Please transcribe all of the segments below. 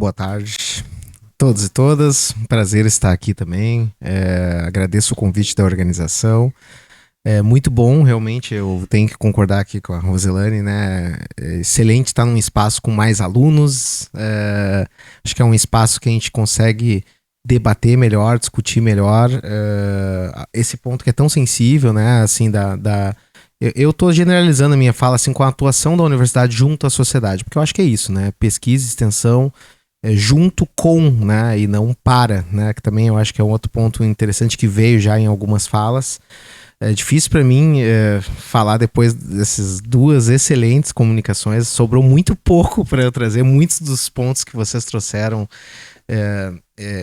Boa tarde, todos e todas. Um prazer estar aqui também. Agradeço o convite da organização. É muito bom, realmente. Eu tenho que concordar aqui com a Roselane, né? É excelente estar num espaço com mais alunos. Acho que é um espaço que a gente consegue debater melhor, discutir melhor. Esse ponto que é tão sensível, né? Assim, eu estou generalizando a minha fala assim, com a atuação da universidade junto à sociedade, porque eu acho que é isso, né? Pesquisa, extensão, junto com, né? E não para, né? Que também eu acho que é um outro ponto interessante que veio já em algumas falas. É difícil para mim falar depois dessas duas excelentes comunicações. Sobrou muito pouco para eu trazer muitos dos pontos que vocês trouxeram.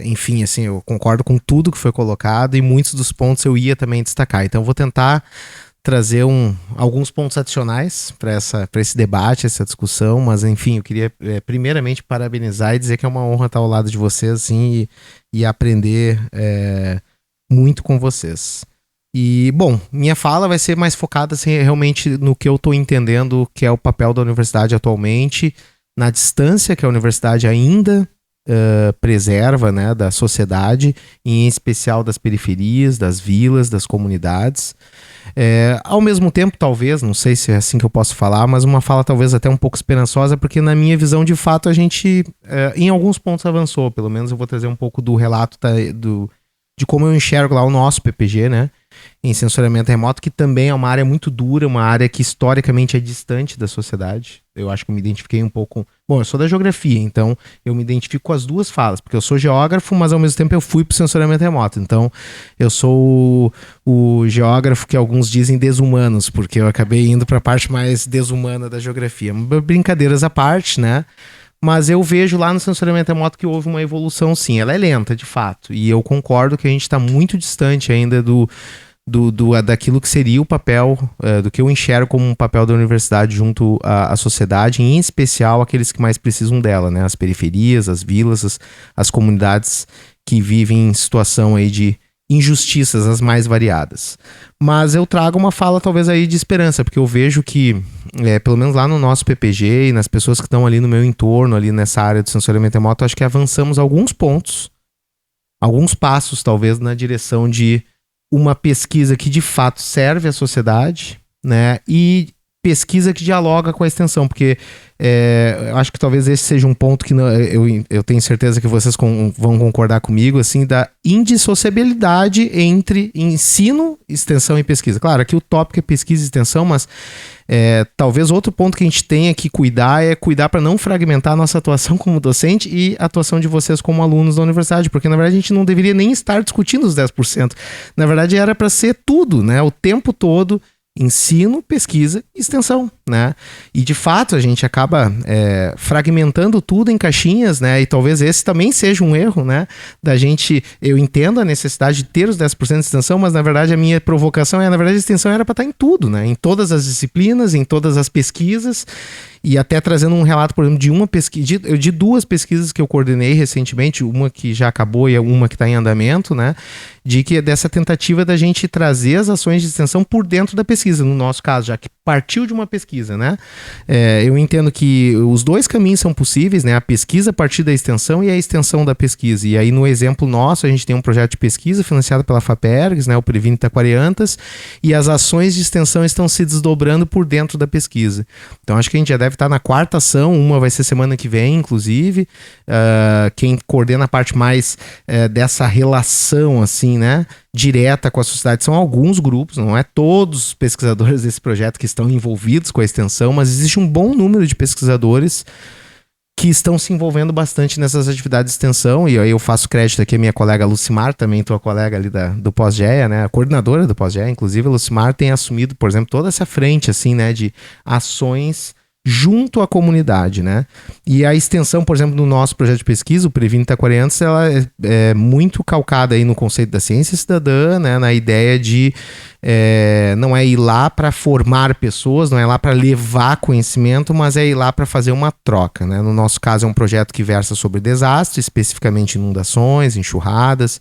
Enfim, assim, eu concordo com tudo que foi colocado e muitos dos pontos eu ia também destacar. Então, eu vou tentar trazer alguns pontos adicionais para esse debate, essa discussão, mas enfim, eu queria primeiramente parabenizar e dizer que é uma honra estar ao lado de vocês assim, e aprender muito com vocês. E, bom, minha fala vai ser mais focada assim, realmente no que eu estou entendendo que é o papel da universidade atualmente, na distância que a universidade ainda preserva, né, da sociedade, e em especial das periferias, das vilas, das comunidades. Ao mesmo tempo, talvez, não sei se é assim que eu posso falar, mas uma fala talvez até um pouco esperançosa, porque na minha visão, de fato, a gente em alguns pontos avançou. Pelo menos eu vou trazer um pouco do relato de como eu enxergo lá o nosso PPG, né, em sensoriamento remoto, que também é uma área muito dura, uma área que historicamente é distante da sociedade. Eu acho que eu me identifiquei um pouco... Bom, eu sou da geografia, então eu me identifico com as duas falas, porque eu sou geógrafo, mas ao mesmo tempo eu fui para o sensoriamento remoto. Então eu sou o geógrafo que alguns dizem desumanos, porque eu acabei indo para a parte mais desumana da geografia. Brincadeiras à parte, né? Mas eu vejo lá no sensoriamento remoto que houve uma evolução, sim. Ela é lenta, de fato. E eu concordo que a gente está muito distante ainda daquilo que seria o papel, do que eu enxergo como um papel da universidade junto à sociedade, em especial aqueles que mais precisam dela, né? As periferias, as vilas, as comunidades que vivem em situação aí de injustiças as mais variadas. Mas eu trago uma fala talvez aí de esperança, porque eu vejo que, pelo menos lá no nosso PPG e nas pessoas que estão ali no meu entorno, ali nessa área do sensoriamento remoto, acho que avançamos alguns pontos, alguns passos talvez na direção de uma pesquisa que de fato serve à sociedade, né? E pesquisa que dialoga com a extensão, porque eu acho que talvez esse seja um ponto que eu tenho certeza que vocês vão concordar comigo, assim, da indissociabilidade entre ensino, extensão e pesquisa. Claro, aqui o tópico é pesquisa e extensão, mas talvez outro ponto que a gente tenha que cuidar é cuidar para não fragmentar a nossa atuação como docente e a atuação de vocês como alunos da universidade, porque na verdade a gente não deveria nem estar discutindo os 10%. Na verdade era para ser tudo, né? O tempo todo, ensino, pesquisa e extensão, né? E de fato a gente acaba fragmentando tudo em caixinhas, né? E talvez esse também seja um erro, né? Eu entendo a necessidade de ter os 10% de extensão, mas na verdade a minha provocação na verdade a extensão era para estar em tudo, né? Em todas as disciplinas, em todas as pesquisas. E até trazendo um relato, por exemplo, de uma pesquisa, de duas pesquisas que eu coordenei recentemente, uma que já acabou e uma que está em andamento, né? Dessa tentativa da gente trazer as ações de extensão por dentro da pesquisa, no nosso caso, já que partiu de uma pesquisa, né? Eu entendo que os dois caminhos são possíveis, né? A pesquisa a partir da extensão e a extensão da pesquisa. E aí, no exemplo nosso, a gente tem um projeto de pesquisa financiado pela FAPERGS, né? O Previne Taquariantas, e as ações de extensão estão se desdobrando por dentro da pesquisa. Então, acho que a gente já deve estar na quarta ação, uma vai ser semana que vem, inclusive. Quem coordena a parte mais dessa relação, assim, né, direta com a sociedade são alguns grupos, não é todos os pesquisadores desse projeto que estão envolvidos com a extensão, mas existe um bom número de pesquisadores que estão se envolvendo bastante nessas atividades de extensão, e aí eu faço crédito aqui à minha colega Lucimar, também tua colega ali do Pós-GEA, né, a coordenadora do Pós-GEA, inclusive a Lucimar tem assumido, por exemplo, toda essa frente, assim, né, de ações junto à comunidade, né? E a extensão, por exemplo, do nosso projeto de pesquisa, o Previne Taquariantes, ela é muito calcada aí no conceito da ciência cidadã, né? Na ideia de não é ir lá para formar pessoas, não é lá para levar conhecimento, mas é ir lá para fazer uma troca, né? No nosso caso é um projeto que versa sobre desastre, especificamente inundações, enxurradas,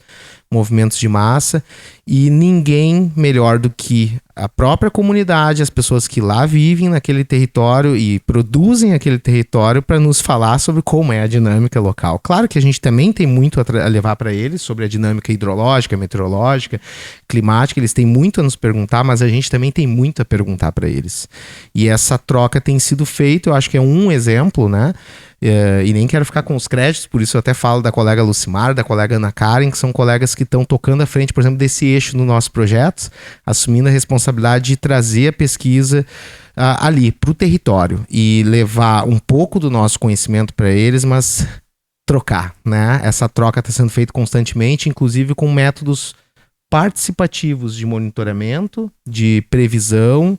movimentos de massa, e ninguém melhor do que a própria comunidade, as pessoas que lá vivem naquele território e produzem aquele território para nos falar sobre como é a dinâmica local. Claro que a gente também tem muito a levar para eles sobre a dinâmica hidrológica, meteorológica, climática, eles têm muito a nos perguntar, mas a gente também tem muito a perguntar para eles. E essa troca tem sido feita, eu acho que é um exemplo, né? E nem quero ficar com os créditos, por isso eu até falo da colega Lucimar, da colega Ana Karen, que são colegas que estão tocando à frente, por exemplo, desse eixo no nosso projeto, assumindo a responsabilidade de trazer a pesquisa ali para o território e levar um pouco do nosso conhecimento para eles, mas trocar, né? Essa troca está sendo feita constantemente, inclusive com métodos participativos de monitoramento, de previsão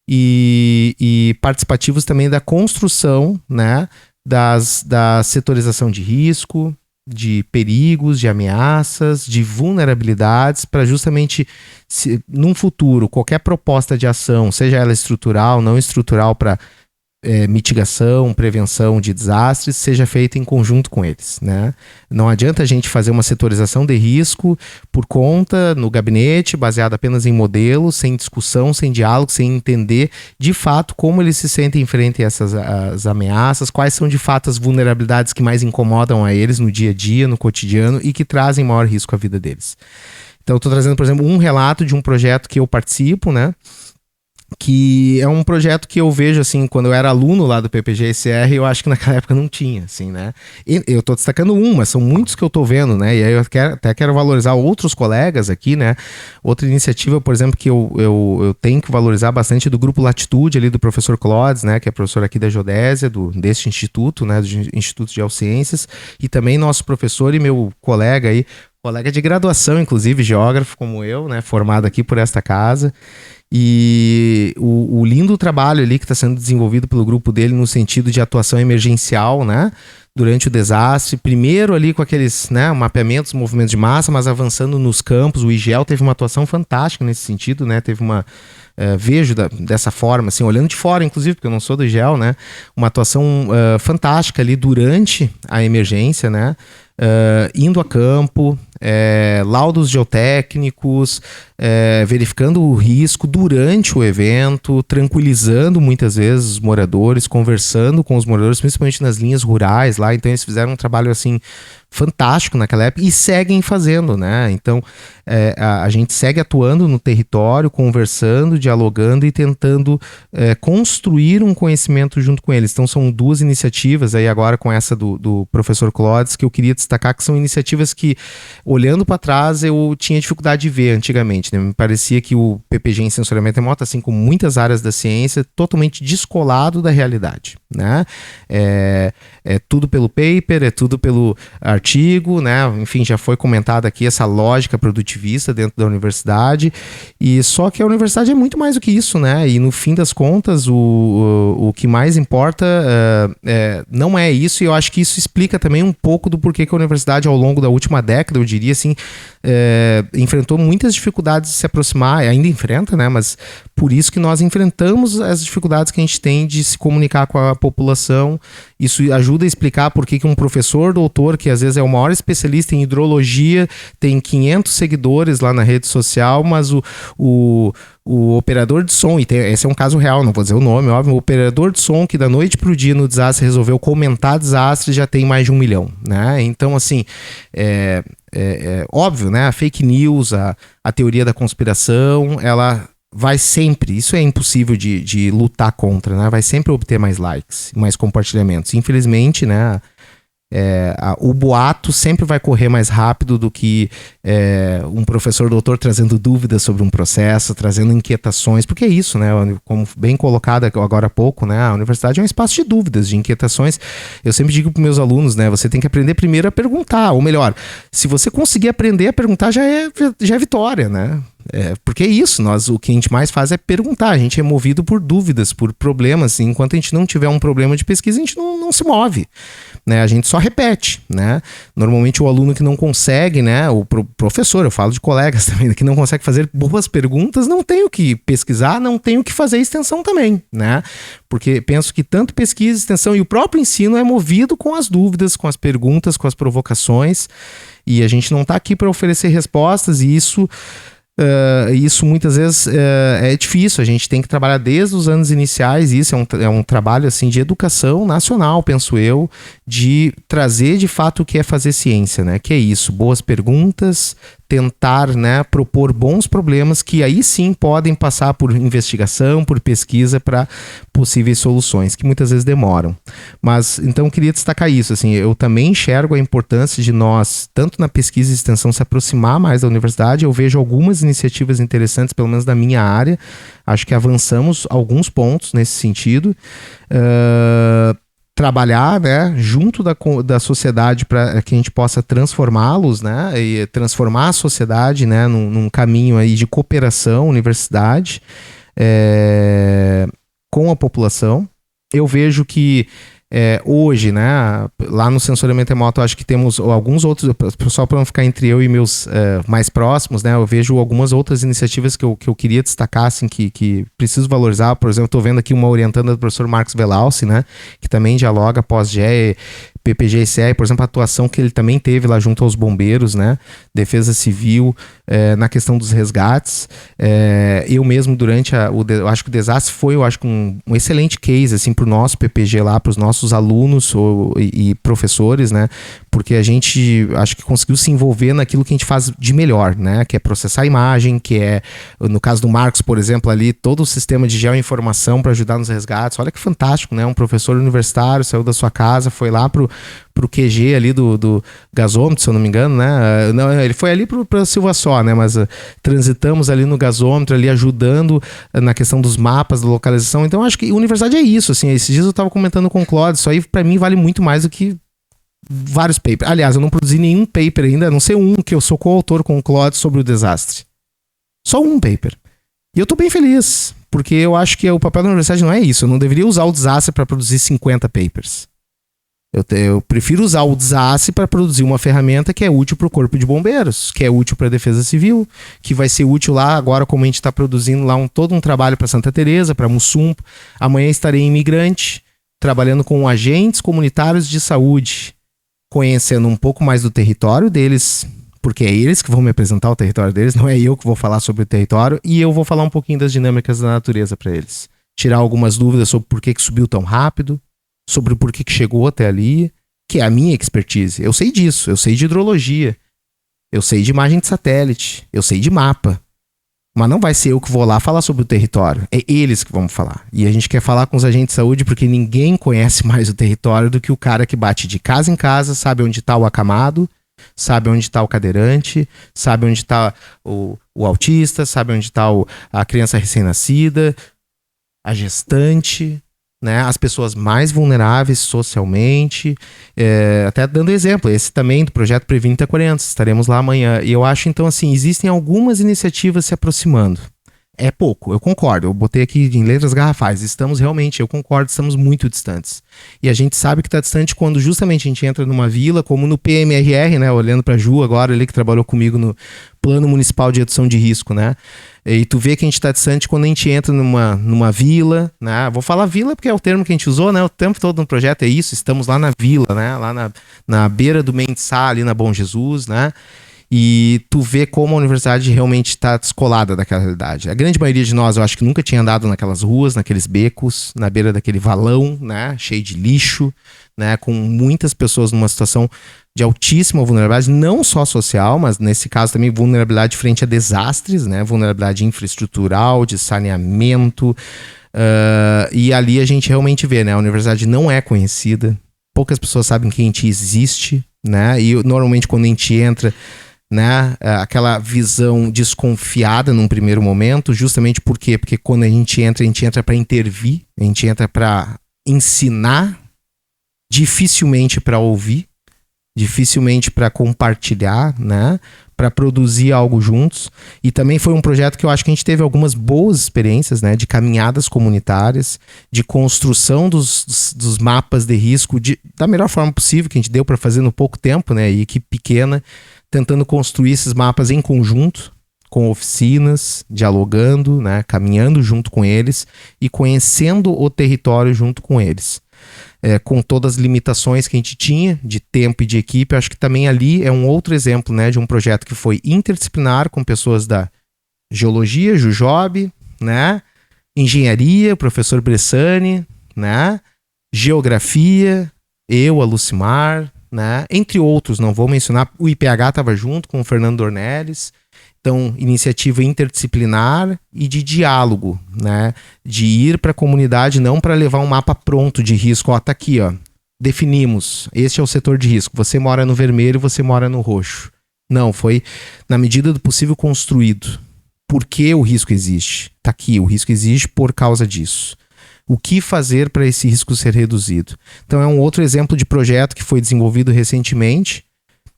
e participativos também da construção, né? Da setorização de risco, de perigos, de ameaças, de vulnerabilidades, para justamente, num futuro, qualquer proposta de ação, seja ela estrutural, não estrutural, para mitigação, prevenção de desastres, seja feita em conjunto com eles, né? Não adianta a gente fazer uma setorização de risco por conta, no gabinete, baseado apenas em modelos, sem discussão, sem diálogo, sem entender de fato como eles se sentem em frente a essas as ameaças, quais são de fato as vulnerabilidades que mais incomodam a eles no dia a dia, no cotidiano e que trazem maior risco à vida deles. Então, eu estou trazendo, por exemplo, um relato de um projeto que eu participo, né? Que é um projeto que eu vejo, assim, quando eu era aluno lá do PPG-SR, eu acho que naquela época não tinha, assim, né? E eu tô destacando mas são muitos que eu tô vendo, né? E aí eu até quero valorizar outros colegas aqui, né? Outra iniciativa, por exemplo, que eu tenho que valorizar bastante do Grupo Latitude, ali do professor Clodes, né? Que é professor aqui da Geodésia, deste instituto, né? Do Instituto de Geociências, e também nosso professor e meu colega aí, colega de graduação, inclusive, geógrafo como eu, né? Formado aqui por esta casa. E o lindo trabalho ali que está sendo desenvolvido pelo grupo dele no sentido de atuação emergencial, né? Durante o desastre, primeiro ali com aqueles, né, mapeamentos, movimentos de massa, mas avançando nos campos. O IGEL teve uma atuação fantástica nesse sentido, né? Teve uma vejo dessa forma, assim, olhando de fora, inclusive, porque eu não sou do IGEL, né? Uma atuação fantástica ali durante a emergência, né? Indo a campo, laudos geotécnicos, verificando o risco durante o evento, tranquilizando muitas vezes os moradores, conversando com os moradores, principalmente nas linhas rurais lá. Então eles fizeram um trabalho assim fantástico naquela época e seguem fazendo, né? Então a gente segue atuando no território, conversando, dialogando e tentando construir um conhecimento junto com eles. Então são duas iniciativas aí agora com essa do professor Clodes que eu queria destacar, que são iniciativas que, olhando para trás, eu tinha dificuldade de ver antigamente, né? Me parecia que o PPG em sensoriamento remoto, assim como muitas áreas da ciência, totalmente descolado da realidade, né? É tudo pelo paper, é tudo pelo artigo, né? Enfim, já foi comentada aqui essa lógica produtivista dentro da universidade, e só que a universidade é muito mais do que isso, né? E no fim das contas, o que mais importa não é isso, e eu acho que isso explica também um pouco do porquê que a universidade, ao longo da última década, eu diria assim, enfrentou muitas dificuldades de se aproximar, ainda enfrenta, né? Mas por isso que nós enfrentamos as dificuldades que a gente tem de se comunicar com a população. Isso ajuda a explicar por que um professor doutor, que às vezes é o maior especialista em hidrologia, tem 500 seguidores lá na rede social, mas o operador de som, e esse é um caso real, não vou dizer o nome, óbvio, o operador de som que da noite pro dia no desastre resolveu comentar desastre já tem mais de 1 milhão, né? Então, assim, óbvio, né? A fake news, a teoria da conspiração, ela vai sempre, isso é impossível de lutar contra, né? Vai sempre obter mais likes, mais compartilhamentos. Infelizmente, né? O boato sempre vai correr mais rápido do que um professor doutor trazendo dúvidas sobre um processo, trazendo inquietações, porque é isso, né? Como bem colocado agora há pouco, né? A universidade é um espaço de dúvidas, de inquietações. Eu sempre digo para meus alunos, né? Você tem que aprender primeiro a perguntar, ou melhor, se você conseguir aprender a perguntar, já é vitória, né? Porque é isso, o que a gente mais faz é perguntar, a gente é movido por dúvidas, por problemas, e enquanto a gente não tiver um problema de pesquisa, a gente não se move, né? A gente só repete, né? Normalmente o aluno que não consegue, né? O professor, eu falo de colegas também, que não consegue fazer boas perguntas, não tem o que pesquisar, não tem o que fazer extensão também, né? Porque penso que tanto pesquisa, extensão e o próprio ensino é movido com as dúvidas, com as perguntas, com as provocações, e a gente não está aqui para oferecer respostas, e isso muitas vezes é difícil, a gente tem que trabalhar desde os anos iniciais, isso é um trabalho assim, de educação nacional, penso eu, de trazer de fato o que é fazer ciência, né? Que é isso, boas perguntas, tentar, né, propor bons problemas que aí sim podem passar por investigação, por pesquisa para possíveis soluções, que muitas vezes demoram. Mas, então, eu queria destacar isso, assim, eu também enxergo a importância de nós, tanto na pesquisa e extensão, se aproximar mais da universidade. Eu vejo algumas iniciativas interessantes, pelo menos da minha área, acho que avançamos alguns pontos nesse sentido. Trabalhar, né, junto da sociedade para que a gente possa transformá-los, né, e transformar a sociedade, né, num caminho aí de cooperação, universidade, com a população. Eu vejo que hoje, né, lá no sensoriamento remoto, eu acho que temos alguns outros, só para não ficar entre eu e meus mais próximos, né, eu vejo algumas outras iniciativas que eu queria destacar, assim, que preciso valorizar. Por exemplo, estou vendo aqui uma orientanda do professor Marcos Velalci, né, que também dialoga pós-GE, PPG e CE, por exemplo, a atuação que ele também teve lá junto aos bombeiros, né, Defesa Civil, na questão dos resgates. Eu mesmo, durante eu acho que o desastre foi, eu acho que um excelente case, assim, para o nosso PPG lá, para os nossos alunos e professores, né, porque a gente, acho que conseguiu se envolver naquilo que a gente faz de melhor, né, que é processar a imagem, que é, no caso do Marcos, por exemplo, ali, todo o sistema de geoinformação para ajudar nos resgates. Olha que fantástico, né, um professor universitário saiu da sua casa, foi lá pro QG ali do gasômetro, se eu não me engano, né? Não, ele foi ali para Silva Só, né? Mas transitamos ali no gasômetro, ali ajudando na questão dos mapas, da localização. Então, acho que universidade é isso, assim. Esses dias eu estava comentando com o Claudio, isso aí para mim vale muito mais do que vários papers. Aliás, eu não produzi nenhum paper ainda, a não ser um que eu sou coautor com o Claudio sobre o desastre. Só um paper. E eu tô bem feliz, porque eu acho que o papel da universidade não é isso. Eu não deveria usar o desastre para produzir 50 papers. Eu prefiro usar o desastre para produzir uma ferramenta que é útil para o Corpo de Bombeiros, que é útil para a Defesa Civil, que vai ser útil lá agora, como a gente está produzindo lá todo um trabalho para Santa Teresa, para Mussum. Amanhã estarei em Imigrante, trabalhando com agentes comunitários de saúde, conhecendo um pouco mais do território deles, porque é eles que vão me apresentar o território deles, não é eu que vou falar sobre o território, e eu vou falar um pouquinho das dinâmicas da natureza para eles. Tirar algumas dúvidas sobre por que subiu tão rápido, sobre por que chegou até ali, que é a minha expertise. Eu sei disso, eu sei de hidrologia, eu sei de imagem de satélite, eu sei de mapa. Mas não vai ser eu que vou lá falar sobre o território, é eles que vão falar. E a gente quer falar com os agentes de saúde porque ninguém conhece mais o território do que o cara que bate de casa em casa, sabe onde está o acamado, sabe onde está o cadeirante, sabe onde está o autista, sabe onde está a criança recém-nascida, a gestante, né, as pessoas mais vulneráveis socialmente, até dando exemplo, esse também do projeto Previne Itacorense, estaremos lá amanhã, e eu acho, então, assim, existem algumas iniciativas se aproximando. É pouco, eu concordo, eu botei aqui em letras garrafais, eu concordo, estamos muito distantes. E a gente sabe que está distante quando justamente a gente entra numa vila, como no PMRR, né, olhando para a Ju agora, ali que trabalhou comigo no Plano Municipal de Redução de Risco, né, e tu vê que a gente está distante quando a gente entra numa vila, né, vou falar vila porque é o termo que a gente usou, né, o tempo todo no projeto é isso, estamos lá na vila, né, lá na beira do Mensá, ali na Bom Jesus, né, e tu vê como a universidade realmente está descolada daquela realidade. A grande maioria de nós, eu acho que nunca tinha andado naquelas ruas, naqueles becos, na beira daquele valão, né, cheio de lixo, né, com muitas pessoas numa situação de altíssima vulnerabilidade, não só social, mas nesse caso também vulnerabilidade frente a desastres, né, vulnerabilidade infraestrutural, de saneamento, e ali a gente realmente vê, né, a universidade não é conhecida, poucas pessoas sabem que a gente existe, né, e normalmente quando a gente entra, né, aquela visão desconfiada num primeiro momento, justamente por quê? Porque quando a gente entra para intervir, a gente entra para ensinar, dificilmente para ouvir, dificilmente para compartilhar, né? para produzir algo juntos. E também foi um projeto que eu acho que a gente teve algumas boas experiências, né, de caminhadas comunitárias, de construção dos mapas de risco da melhor forma possível, que a gente deu para fazer no pouco tempo, né, e equipe pequena, tentando construir esses mapas em conjunto, com oficinas, dialogando, né, caminhando junto com eles e conhecendo o território junto com eles. Com todas as limitações que a gente tinha de tempo e de equipe, eu acho que também ali é um outro exemplo, né, de um projeto que foi interdisciplinar, com pessoas da geologia, Jujob, né, engenharia, o professor Bressani, né, geografia, eu, a Lucimar, né, entre outros, não vou mencionar, o IPH estava junto com o Fernando Dornelles. Então, iniciativa interdisciplinar e de diálogo, né? De ir para a comunidade, não para levar um mapa pronto de risco. Ó, tá aqui, ó. Definimos. Este é o setor de risco. Você mora no vermelho, você mora no roxo. Não, foi na medida do possível construído. Por que o risco existe? Tá aqui, o risco existe por causa disso. O que fazer para esse risco ser reduzido? Então, é um outro exemplo de projeto que foi desenvolvido recentemente.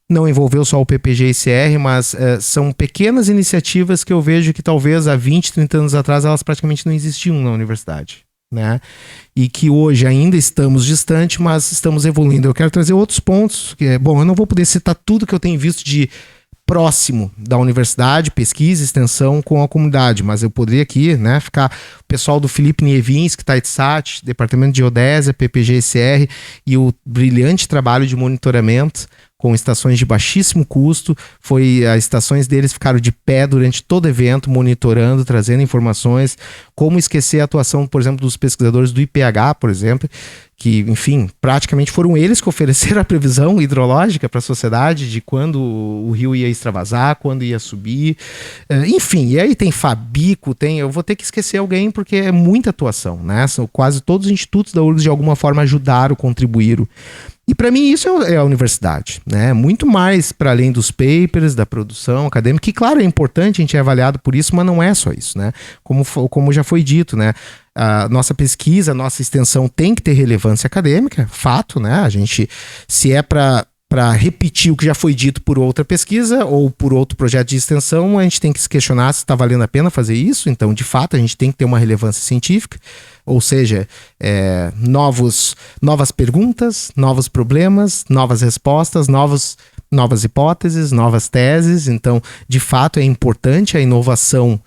Não envolveu só o PPG-ICR, mas são pequenas iniciativas que eu vejo que talvez há 20, 30 anos atrás elas praticamente não existiam na universidade, né? E que hoje ainda estamos distante, mas estamos evoluindo. Eu quero trazer outros pontos, bom, eu não vou poder citar tudo que eu tenho visto de próximo da universidade, pesquisa, extensão com a comunidade, mas eu poderia aqui, né, ficar o pessoal do Felipe Nievinski, Taitsat, Departamento de Geodésia, PPG-ICR e o brilhante trabalho de monitoramento com estações de baixíssimo custo. As estações deles ficaram de pé durante todo o evento, monitorando, trazendo informações. Como esquecer a atuação, por exemplo, dos pesquisadores do IPH, por exemplo, que, enfim, praticamente foram eles que ofereceram a previsão hidrológica para a sociedade de quando o rio ia extravasar, quando ia subir. Enfim, e aí tem Fabico, eu vou ter que esquecer alguém porque é muita atuação, né? São quase todos os institutos da URGS de alguma forma ajudaram, contribuíram. E para mim isso é a universidade, né? Muito mais para além dos papers, da produção acadêmica, que claro, é importante, a gente é avaliado por isso, mas não é só isso, né? Como já foi dito, né? A nossa pesquisa, a nossa extensão tem que ter relevância acadêmica, fato, né? A gente, se é para repetir o que já foi dito por outra pesquisa ou por outro projeto de extensão, a gente tem que se questionar se está valendo a pena fazer isso. Então, de fato, a gente tem que ter uma relevância científica, ou seja, novas perguntas, novos problemas, novas respostas, novas hipóteses, novas teses. Então, de fato, é importante a inovação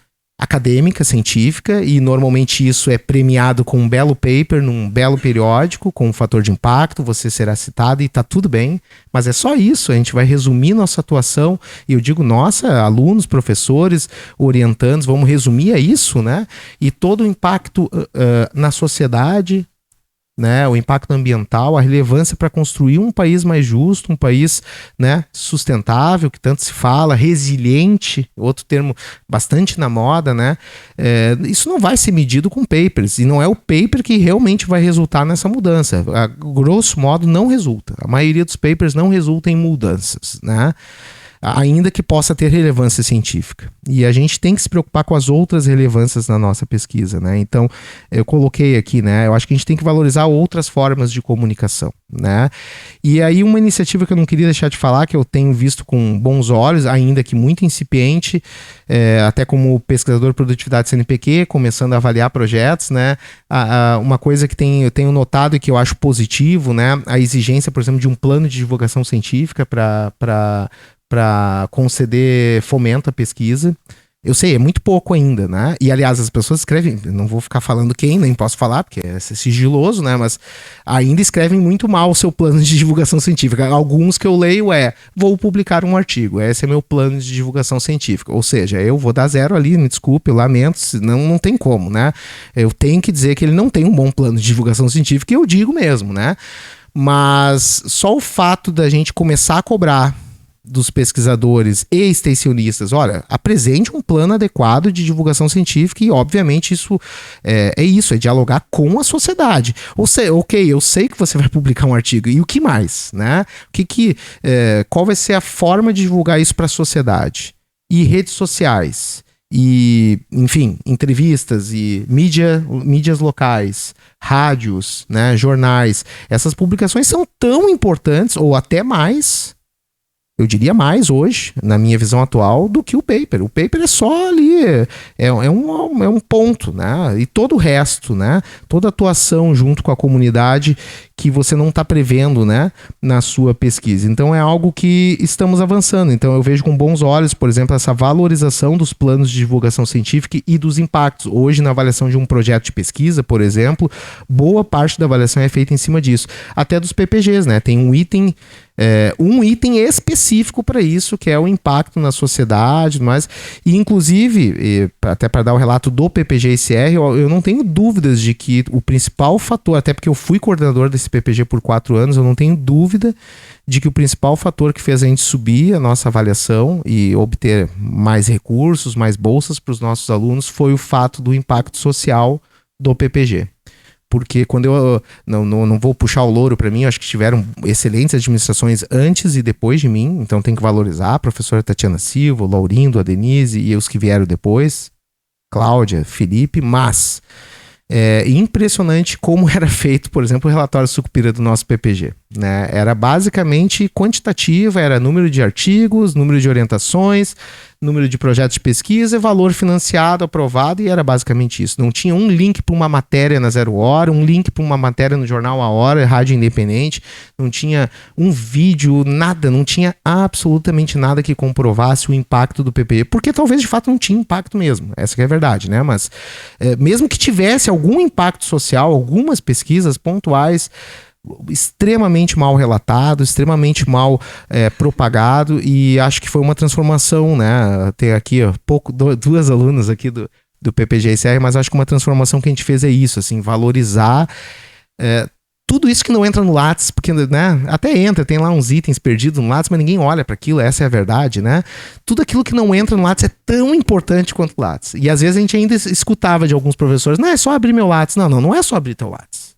acadêmica, científica, e normalmente isso é premiado com um belo paper, num belo periódico, com um fator de impacto, você será citado e está tudo bem, mas é só isso, a gente vai resumir nossa atuação, e eu digo, nossa, alunos, professores, orientandos, vamos resumir a isso, né? E todo o impacto na sociedade, né, o impacto ambiental, a relevância para construir um país mais justo, um país, né, sustentável, que tanto se fala, resiliente, outro termo bastante na moda, né? Isso não vai ser medido com papers, e não é o paper que realmente vai resultar nessa mudança. A grosso modo, não resulta. A maioria dos papers não resulta em mudanças, né? Ainda que possa ter relevância científica. E a gente tem que se preocupar com as outras relevâncias na nossa pesquisa, né? Então, eu coloquei aqui, né? Eu acho que a gente tem que valorizar outras formas de comunicação, né? E aí uma iniciativa que eu não queria deixar de falar, que eu tenho visto com bons olhos, ainda que muito incipiente, até como pesquisador de produtividade CNPq, começando a avaliar projetos, né? Uma coisa que eu tenho notado e que eu acho positivo, né? A exigência, por exemplo, de um plano de divulgação científica para conceder fomento à pesquisa. Eu sei, é muito pouco ainda, né? E, aliás, as pessoas escrevem, não vou ficar falando quem, nem posso falar, porque é sigiloso, né? Mas ainda escrevem muito mal o seu plano de divulgação científica. Alguns que eu leio vou publicar um artigo, esse é meu plano de divulgação científica. Ou seja, eu vou dar 0 ali, me desculpe, eu lamento, não tem como, né? Eu tenho que dizer que ele não tem um bom plano de divulgação científica, e eu digo mesmo, né? Mas só o fato da gente começar a cobrar dos pesquisadores e extensionistas, olha, apresente um plano adequado de divulgação científica, e obviamente isso é dialogar com a sociedade. Ou seja, ok, eu sei que você vai publicar um artigo, e o que mais, né? Qual vai ser a forma de divulgar isso para a sociedade? E redes sociais, e, enfim, entrevistas e mídias locais, rádios, né, jornais. Essas publicações são tão importantes, ou até mais, eu diria mais hoje, na minha visão atual, do que o paper. O paper é só ali, é um ponto, né? E todo o resto, né? Toda a atuação junto com a comunidade que você não está prevendo, né, na sua pesquisa. Então é algo que estamos avançando. Então eu vejo com bons olhos, por exemplo, essa valorização dos planos de divulgação científica e dos impactos. Hoje, na avaliação de um projeto de pesquisa, por exemplo, boa parte da avaliação é feita em cima disso. Até dos PPGs, né? Tem um item específico para isso, que é o impacto na sociedade, mas e inclusive, até para dar o relato do PPG-ICR, eu não tenho dúvidas de que o principal fator, até porque eu fui coordenador desse PPG por 4 anos, eu não tenho dúvida de que o principal fator que fez a gente subir a nossa avaliação e obter mais recursos, mais bolsas para os nossos alunos foi o fato do impacto social do PPG. Porque quando eu não vou puxar o louro para mim, eu acho que tiveram excelentes administrações antes e depois de mim, então tem que valorizar a professora Tatiana Silva, o Laurindo, a Denise e os que vieram depois, Cláudia, Felipe, mas é impressionante como era feito, por exemplo, o relatório Sucupira do nosso PPG. Né? Era basicamente quantitativa, era número de artigos, número de orientações, número de projetos de pesquisa, valor financiado, aprovado, e era basicamente isso. Não tinha um link para uma matéria na Zero Hora, um link para uma matéria no Jornal A Hora, Rádio Independente, não tinha um vídeo, nada, não tinha absolutamente nada que comprovasse o impacto do PPG, porque talvez de fato não tinha impacto mesmo, essa que é a verdade, né? Mas mesmo que tivesse algum impacto social, algumas pesquisas pontuais, extremamente mal relatado, extremamente mal propagado, e acho que foi uma transformação, né? Tem aqui duas alunas aqui do PPG-ICR, mas acho que uma transformação que a gente fez é isso, assim, valorizar tudo isso que não entra no Lattes, porque, né, até entra, tem lá uns itens perdidos no Lattes, mas ninguém olha para aquilo, essa é a verdade, né? Tudo aquilo que não entra no Lattes é tão importante quanto o Lattes. E às vezes a gente ainda escutava de alguns professores, não, é só abrir meu Lattes. Não é só abrir teu Lattes,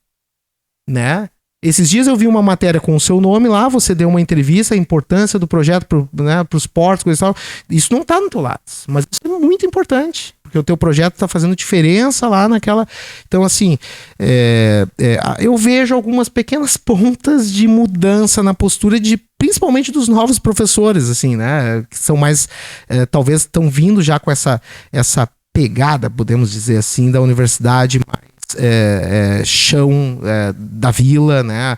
né? Esses dias eu vi uma matéria com o seu nome lá, você deu uma entrevista, a importância do projeto para os portos, coisa e tal. Isso não está no teu Lattes, mas isso é muito importante, porque o teu projeto está fazendo diferença lá naquela... Então, assim, eu vejo algumas pequenas pontas de mudança na postura principalmente dos novos professores, assim, né? Que são mais... talvez estão vindo já com essa pegada, podemos dizer assim, da universidade mais chão da vila, né?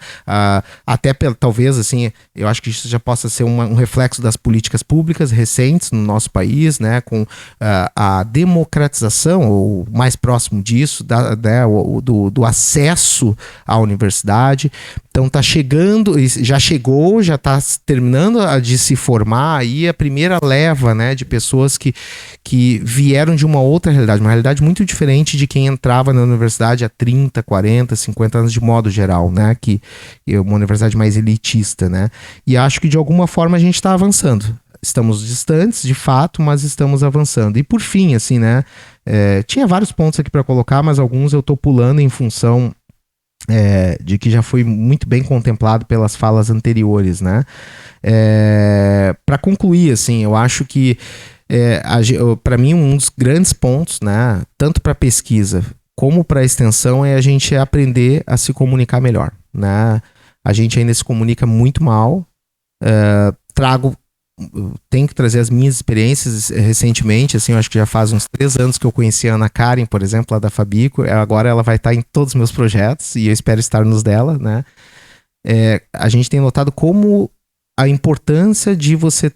Até talvez, assim, eu acho que isso já possa ser um reflexo das políticas públicas recentes no nosso país, né? Com a democratização, ou mais próximo disso, do acesso à universidade. Então tá chegando, já chegou, já está terminando de se formar aí a primeira leva, né, de pessoas que vieram de uma outra realidade, uma realidade muito diferente de quem entrava na universidade há 30, 40, 50 anos de modo geral, né, que é uma universidade mais elitista, né, e acho que de alguma forma a gente está avançando. Estamos distantes, de fato, mas estamos avançando. E por fim, assim, né, tinha vários pontos aqui para colocar, mas alguns eu tô pulando em função de que já foi muito bem contemplado pelas falas anteriores, né? Para concluir, assim, eu acho que para mim um dos grandes pontos, né, tanto para pesquisa como para extensão, é a gente aprender a se comunicar melhor, né? A gente ainda se comunica muito mal. Tenho que trazer as minhas experiências recentemente, assim, eu acho que já faz uns 3 anos que eu conheci a Ana Karen, por exemplo, lá da Fabico. Agora ela vai estar em todos os meus projetos e eu espero estar nos dela, né? A gente tem notado como a importância de você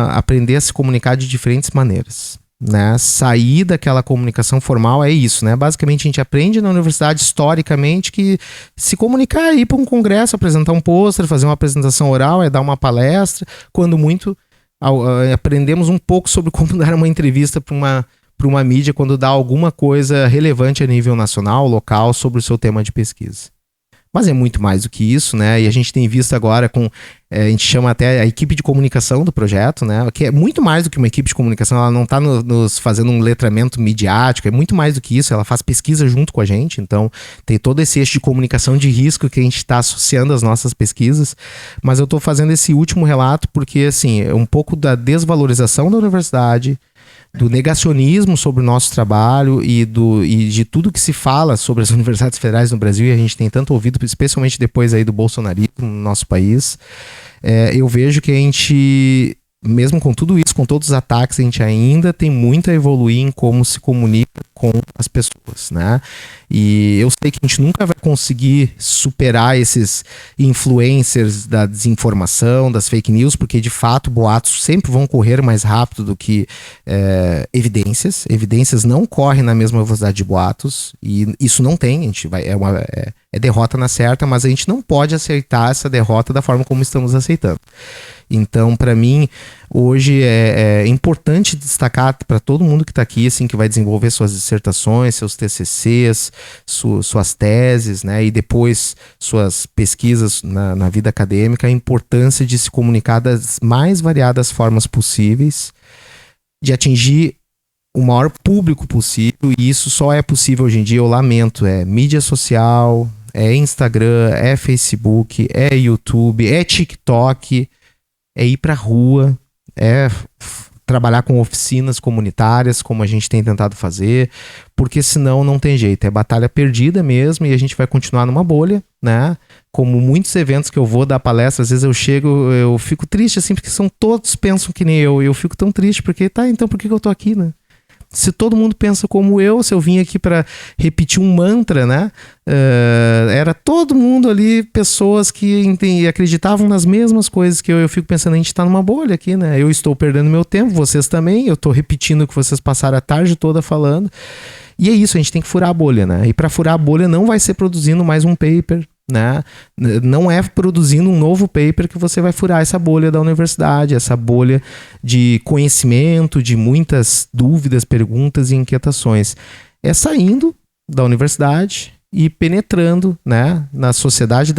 aprender a se comunicar de diferentes maneiras, né? Sair daquela comunicação formal é isso, né? Basicamente a gente aprende na universidade historicamente que se comunicar, ir para um congresso, apresentar um pôster, fazer uma apresentação oral, dar uma palestra, quando muito aprendemos um pouco sobre como dar uma entrevista para uma mídia quando dá alguma coisa relevante a nível nacional, local, sobre o seu tema de pesquisa. Mas é muito mais do que isso, né? E a gente tem visto agora a gente chama até a equipe de comunicação do projeto, né? Que é muito mais do que uma equipe de comunicação, ela não está nos fazendo um letramento midiático, é muito mais do que isso, ela faz pesquisa junto com a gente, então tem todo esse eixo de comunicação de risco que a gente está associando às nossas pesquisas. Mas eu estou fazendo esse último relato porque, assim, é um pouco da desvalorização da universidade, do negacionismo sobre o nosso trabalho e de tudo que se fala sobre as universidades federais no Brasil, e a gente tem tanto ouvido, especialmente depois aí do bolsonarismo no nosso país, eu vejo que a gente, mesmo com tudo isso, com todos os ataques, a gente ainda tem muito a evoluir em como se comunica com as pessoas, né? E eu sei que a gente nunca vai conseguir superar esses influencers da desinformação, das fake news, porque de fato boatos sempre vão correr mais rápido do que evidências. Evidências não correm na mesma velocidade de boatos, e isso não tem, a gente vai, é derrota na certa, mas a gente não pode aceitar essa derrota da forma como estamos aceitando. Então, para mim, hoje é importante destacar para todo mundo que está aqui, assim, que vai desenvolver suas dissertações, seus TCCs, suas teses, né, e depois suas pesquisas na vida acadêmica, a importância de se comunicar das mais variadas formas possíveis, de atingir o maior público possível, e isso só é possível hoje em dia, eu lamento, mídia social, Instagram, Facebook, YouTube, TikTok, ir pra rua, trabalhar com oficinas comunitárias, como a gente tem tentado fazer, porque senão não tem jeito, é batalha perdida mesmo, e a gente vai continuar numa bolha, né? Como muitos eventos que eu vou dar palestra, às vezes eu fico triste, assim, porque todos pensam que nem eu, e eu fico tão triste, porque então por que eu tô aqui, né? Se todo mundo pensa como eu, se eu vim aqui para repetir um mantra, né? Era todo mundo ali, pessoas que acreditavam nas mesmas coisas que eu. Eu fico pensando, a gente tá numa bolha aqui, né? Eu estou perdendo meu tempo, vocês também. Eu tô repetindo o que vocês passaram a tarde toda falando. E é isso, a gente tem que furar a bolha, né? E para furar a bolha não vai ser produzindo mais um paper, né? Não é produzindo um novo paper que você vai furar essa bolha da universidade, essa bolha de conhecimento, de muitas dúvidas, perguntas e inquietações. É saindo da universidade e penetrando, né, na sociedade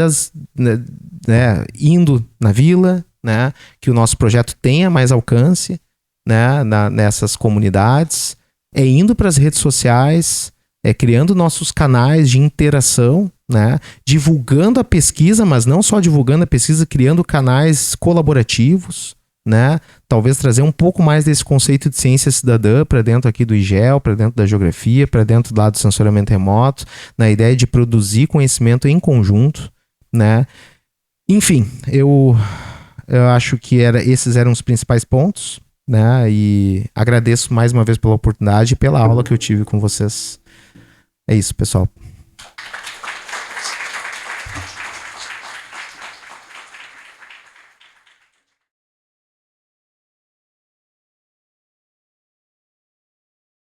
indo na vila, né, que o nosso projeto tenha mais alcance, né, nessas comunidades, indo para as redes sociais, criando nossos canais de interação, né? Divulgando a pesquisa, mas não só divulgando a pesquisa, criando canais colaborativos, né? Talvez trazer um pouco mais desse conceito de ciência cidadã para dentro aqui do IGEL, para dentro da geografia, para dentro lá do sensoriamento remoto, na ideia de produzir conhecimento em conjunto, né? Enfim, eu acho que esses eram os principais pontos, né? E agradeço mais uma vez pela oportunidade e pela aula que eu tive com vocês. É isso, pessoal.